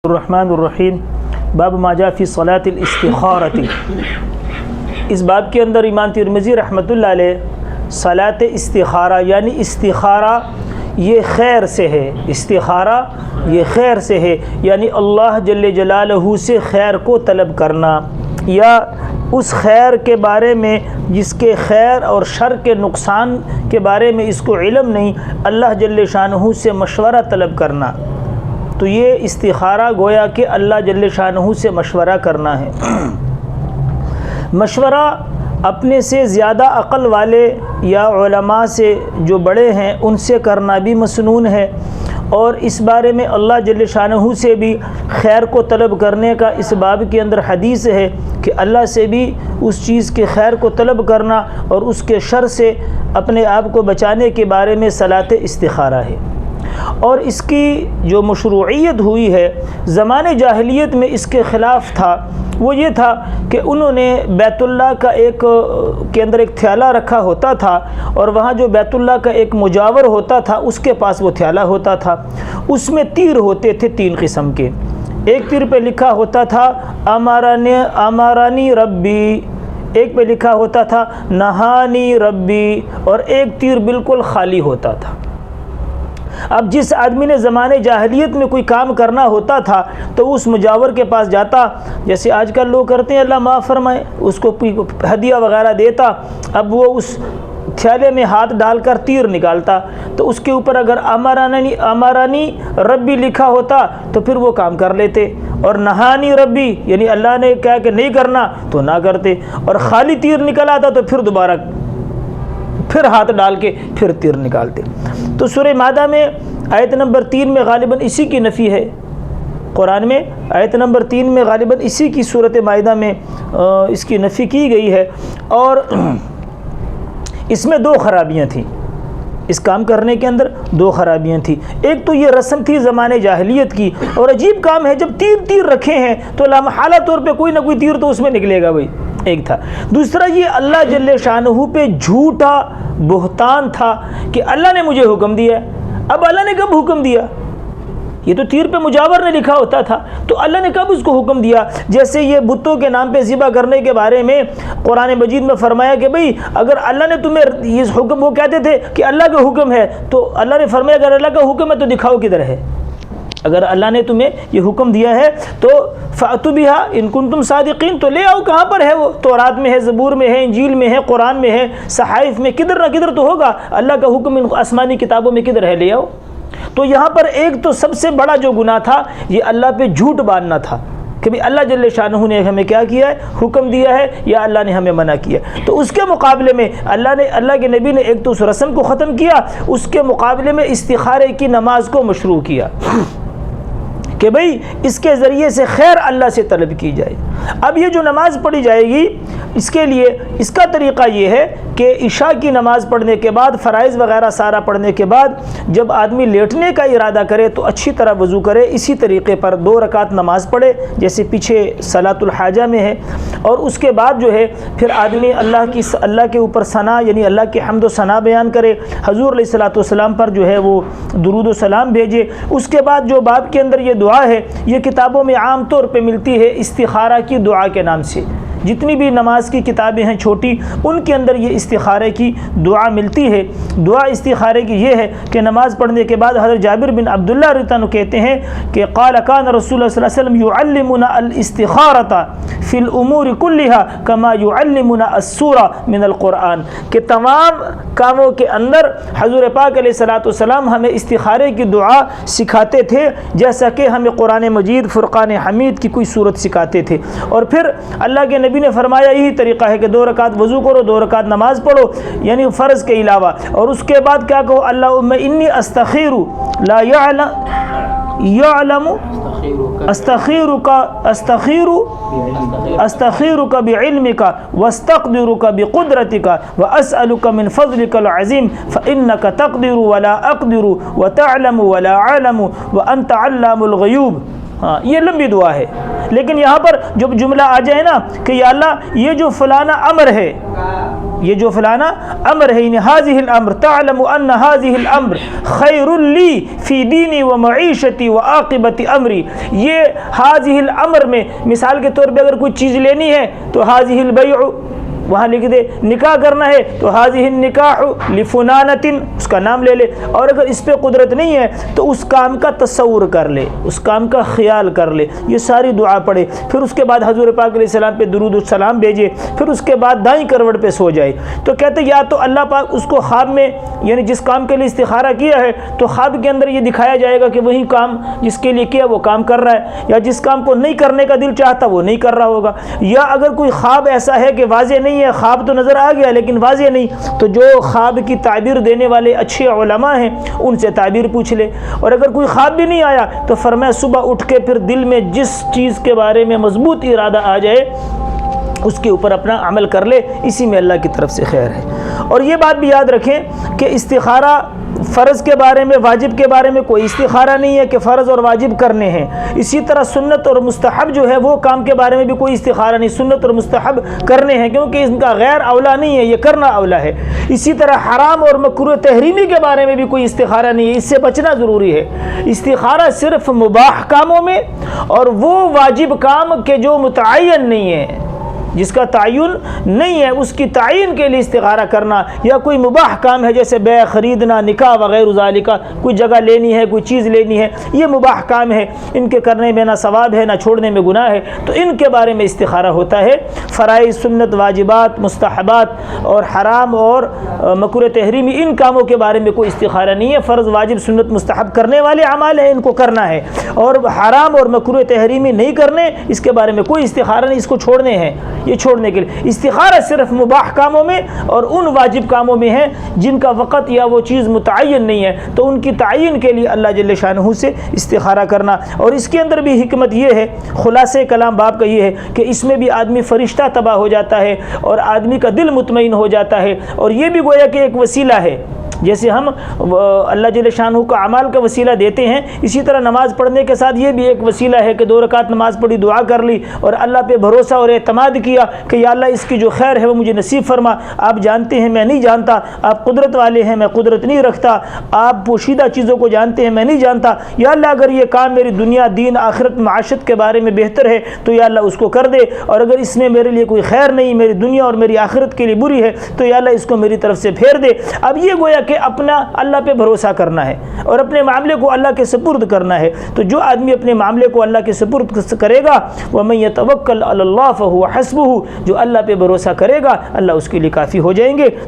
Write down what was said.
الرحمن الرحیم باب ما جاء فی صلاۃ الاستخارۃ۔ اس باب کے اندر امام ترمذی رحمۃ اللہ علیہ صلاۃ استخارہ یعنی استخارہ یہ خیر سے ہے، استخارہ یہ خیر سے ہے یعنی اللہ جل جلالہ سے خیر کو طلب کرنا یا اس خیر کے بارے میں جس کے خیر اور شر کے نقصان کے بارے میں اس کو علم نہیں، اللہ جل شانہ سے مشورہ طلب کرنا۔ تو یہ استخارہ گویا کہ اللہ جل شانہ سے مشورہ کرنا ہے۔ مشورہ اپنے سے زیادہ عقل والے یا علماء سے جو بڑے ہیں ان سے کرنا بھی مسنون ہے، اور اس بارے میں اللہ جل شانہ سے بھی خیر کو طلب کرنے کا اس باب کے اندر حدیث ہے کہ اللہ سے بھی اس چیز کے خیر کو طلب کرنا اور اس کے شر سے اپنے آپ کو بچانے کے بارے میں صلاۃ استخارہ ہے۔ اور اس کی جو مشروعیت ہوئی ہے زمانے جاہلیت میں اس کے خلاف تھا، وہ یہ تھا کہ انہوں نے بیت اللہ کا کے اندر ایک تھیالہ رکھا ہوتا تھا، اور وہاں جو بیت اللہ کا ایک مجاور ہوتا تھا اس کے پاس وہ تھیالہ ہوتا تھا، اس میں تیر ہوتے تھے 3 قسم کے۔ ایک تیر پہ لکھا ہوتا تھا امارانی ربی، ایک پہ لکھا ہوتا تھا نہانی ربی، اور ایک تیر بالکل خالی ہوتا تھا۔ اب جس آدمی نے زمانے جاہلیت میں کوئی کام کرنا ہوتا تھا تو اس مجاور کے پاس جاتا، جیسے آج کل لوگ کرتے ہیں اللہ معاف فرمائے، اس کو ہدیہ وغیرہ دیتا، اب وہ اس تھیالے میں ہاتھ ڈال کر تیر نکالتا، تو اس کے اوپر اگر امارانی ربی لکھا ہوتا تو پھر وہ کام کر لیتے، اور نہانی ربی یعنی اللہ نے کہا کہ نہیں کرنا تو نہ کرتے، اور خالی تیر نکل آتا تو پھر دوبارہ پھر ہاتھ ڈال کے پھر تیر نکالتے۔ تو سورہ مائدہ میں آیت نمبر 3 میں غالباً اسی کی نفی ہے، قرآن میں آیت نمبر 3 میں غالباً اسی کی سورۃ مائدہ میں اس کی نفی کی گئی ہے، اور اس میں 2 خرابیاں تھیں، اس کام کرنے کے اندر 2 خرابیاں تھیں۔ ایک تو یہ رسم تھی زمانے جاہلیت کی، اور عجیب کام ہے جب تیر رکھے ہیں تو لامحالہ طور پہ کوئی نہ کوئی تیر تو اس میں نکلے گا بھائی، ایک تھا۔ دوسرا یہ اللہ جل شانہ پہ جھوٹا بہتان تھا کہ اللہ نے مجھے حکم دیا۔ اب اللہ نے کب حکم دیا؟ یہ تو تیر پہ مجاور نے لکھا ہوتا تھا، تو اللہ نے کب اس کو حکم دیا؟ جیسے یہ بتوں کے نام پہ ذبح کرنے کے بارے میں قرآن مجید میں فرمایا کہ بھئی اگر اللہ نے تمہیں یہ حکم، وہ کہتے تھے کہ اللہ کا حکم ہے، تو اللہ نے فرمایا اگر اللہ کا حکم ہے تو دکھاؤ کدھر ہے؟ اگر اللہ نے تمہیں یہ حکم دیا ہے تو فَأْتُوا بِهَا إِن كُنتُمْ صَادِقِينَ، تو لے آؤ، کہاں پر ہے وہ؟ تورات میں ہے، زبور میں ہے، انجیل میں ہے، قرآن میں ہے، صحائف میں، کدھر نہ کدھر تو ہوگا، اللہ کا حکم ان آسمانی کتابوں میں کدھر ہے، لے آؤ۔ تو یہاں پر ایک تو سب سے بڑا جو گناہ تھا یہ اللہ پہ جھوٹ باندھنا تھا کہ بھی اللہ جل شانہ نے ہمیں کیا کیا ہے، حکم دیا ہے، یا اللہ نے ہمیں منع کیا۔ تو اس کے مقابلے میں اللہ کے نبی نے ایک تو اس رسم کو ختم کیا، اس کے مقابلے میں استخارے کی نماز کو مشروع کیا کہ بھئی اس کے ذریعے سے خیر اللہ سے طلب کی جائے۔ اب یہ جو نماز پڑھی جائے گی اس کے لیے اس کا طریقہ یہ ہے کہ عشاء کی نماز پڑھنے کے بعد، فرائض وغیرہ سارا پڑھنے کے بعد جب آدمی لیٹنے کا ارادہ کرے تو اچھی طرح وضو کرے، اسی طریقے پر 2 رکعت نماز پڑھے جیسے پیچھے صلاۃ الحاجہ میں ہے، اور اس کے بعد جو ہے پھر آدمی اللہ کے اوپر ثنا یعنی اللہ کی حمد و ثنا بیان کرے، حضور علیہ الصلوۃ والسلام پر جو ہے وہ درود و سلام بھیجے۔ اس کے بعد جو باب کے اندر یہ دعا ہے یہ کتابوں میں عام طور پہ ملتی ہے استخارہ کی دعا کے نام سے، جتنی بھی نماز کی کتابیں ہیں چھوٹی ان کے اندر یہ استخارے کی دعا ملتی ہے۔ دعا استخارے کی یہ ہے کہ نماز پڑھنے کے بعد حضرت جابر بن عبداللہ رضی اللہ عنہ کہتے ہیں کہ قال کان رسول اللہ صلی اللہ علیہ وسلم یعلمنا الاستخارۃ فی الامور کلها کما یعلمنا السورہ من القرآن، کہ تمام کاموں کے اندر حضور پاک علیہ الصلوۃ والسلام ہمیں استخارے کی دعا سکھاتے تھے جیسا کہ ہمیں قرآن مجید فرقان حمید کی کوئی صورت سکھاتے تھے۔ اور پھر اللہ کے نبی نے فرمایا یہی طریقہ ہے کہ 2 رکعت وضو کرو، 2 رکعت نماز پڑھو یعنی فرض کے علاوہ، اور اس کے بعد کیا کہو، اللہم انی استخیر لا یعلم استخیرک بعلمک واستقدرک بقدرتک واسألک من فضلک العظیم فانک تقدر ولا اقدر وتعلم ولا اعلم وانت علام الغیوب۔ یہ لمبی دعا ہے، لیکن یہاں پر جب جملہ آ جائے نا کہ یا اللہ یہ جو فلانا امر ہے یہ جو فلانا امر ہے، هذه الامر تعلم ان هذه الامر خیر لی فی دینی و معیشتی و عاقبت امری. یہ هذه الامر میں مثال کے طور پہ اگر کوئی چیز لینی ہے تو هذه البیع وہاں لکھ دے، نکاح کرنا ہے تو هذه النکاح لفلانۃ، اس کا نام لے لے. اور اگر اس پہ قدرت نہیں ہے تو اس کام کا تصور کر لے، اس کام کا خیال کر لے. یہ ساری دعا پڑھے، پھر اس کے بعد حضور پاک علیہ السلام پہ درود و سلام بھیجے، پھر اس کے بعد دائیں کروٹ پہ سو جائے. تو کہتے یا تو اللہ پاک اس کو خواب میں، یعنی جس کام کے لیے استخارہ کیا ہے تو خواب کے اندر یہ دکھایا جائے گا کہ وہی کام جس کے لیے کیا وہ کام کر رہا ہے، یا جس کام کو نہیں کرنے کا دل چاہتا وہ نہیں کر رہا ہوگا. یا اگر کوئی خواب ایسا ہے کہ واضح نہیں ہے، خواب تو نظر آ گیا لیکن واضح نہیں، تو جو خواب کی تعبیر دینے والے اچھے علماء ہیں ان سے تعبیر پوچھ لے. اور اگر کوئی خواب بھی نہیں آیا تو فرمایا صبح اٹھ کے پھر دل میں جس چیز کے بارے میں مضبوط ارادہ آ جائے اس کے اوپر اپنا عمل کر لے، اسی میں اللہ کی طرف سے خیر ہے. اور یہ بات بھی یاد رکھیں کہ استخارہ فرض کے بارے میں، واجب کے بارے میں کوئی استخارہ نہیں ہے کہ فرض اور واجب کرنے ہیں. اسی طرح سنت اور مستحب جو ہے وہ کام کے بارے میں بھی کوئی استخارہ نہیں، سنت اور مستحب کرنے ہیں کیونکہ ان کا غیر اولا نہیں ہے، یہ کرنا اولا ہے. اسی طرح حرام اور مکروہ تحریمی کے بارے میں بھی کوئی استخارہ نہیں ہے، اس سے بچنا ضروری ہے. استخارہ صرف مباح کاموں میں اور وہ واجب کام کے جو متعین نہیں ہے، جس کا تعین نہیں ہے اس کی تعین کے لیے استخارہ کرنا، یا کوئی مباح کام ہے جیسے بیع، خریدنا، نکاح وغیرہ ذالک، کوئی جگہ لینی ہے، کوئی چیز لینی ہے، یہ مباح کام ہے، ان کے کرنے میں نہ ثواب ہے نہ چھوڑنے میں گناہ ہے، تو ان کے بارے میں استخارہ ہوتا ہے. فرائض، سنت، واجبات، مستحبات اور حرام اور مکروہ تحریمی ان کاموں کے بارے میں کوئی استخارہ نہیں ہے. فرض، واجب، سنت، مستحب کرنے والے اعمال ہیں، ان کو کرنا ہے، اور حرام اور مکروہ تحریمی نہیں کرنے، اس کے بارے میں کوئی استخارہ نہیں، اس کو چھوڑنے ہیں. یہ چھوڑنے کے لیے استخارہ صرف مباح کاموں میں اور ان واجب کاموں میں ہے جن کا وقت یا وہ چیز متعین نہیں ہے، تو ان کی تعین کے لیے اللہ جل شانہ سے استخارہ کرنا. اور اس کے اندر بھی حکمت یہ ہے، خلاصہ کلام باب کا یہ ہے کہ اس میں بھی آدمی فرشتہ تباہ ہو جاتا ہے اور آدمی کا دل مطمئن ہو جاتا ہے. اور یہ بھی گویا کہ ایک وسیلہ ہے، جیسے ہم اللہ جل شانہ کا اعمال کا وسیلہ دیتے ہیں، اسی طرح نماز پڑھنے کے ساتھ یہ بھی ایک وسیلہ ہے کہ 2 رکعت نماز پڑھی، دعا کر لی اور اللہ پہ بھروسہ اور اعتماد کیا کہ یا اللہ اس کی جو خیر ہے وہ مجھے نصیب فرما. آپ جانتے ہیں میں نہیں جانتا، آپ قدرت والے ہیں میں قدرت نہیں رکھتا، آپ پوشیدہ چیزوں کو جانتے ہیں میں نہیں جانتا، یا اللہ اگر یہ کام میری دنیا، دین، آخرت، معاشت کے بارے میں بہتر ہے تو یا اللہ اس کو کر دے، اور اگر اس میں میرے لیے کوئی خیر نہیں، میری دنیا اور میری آخرت کے لیے بری ہے تو یا اللہ اس کو میری طرف سے پھیر دے. اب یہ گویا کہ اپنا اللہ پہ بھروسہ کرنا ہے اور اپنے معاملے کو اللہ کے سپرد کرنا ہے. تو جو آدمی اپنے معاملے کو اللہ کے سپرد کرے گا، وَمَن يَتَوَكَّلْ عَلَى اللَّهِ فَهُوَ حَسْبُهُ، جو اللہ پہ بھروسہ کرے گا اللہ اس کے لیے کافی ہو جائیں گے.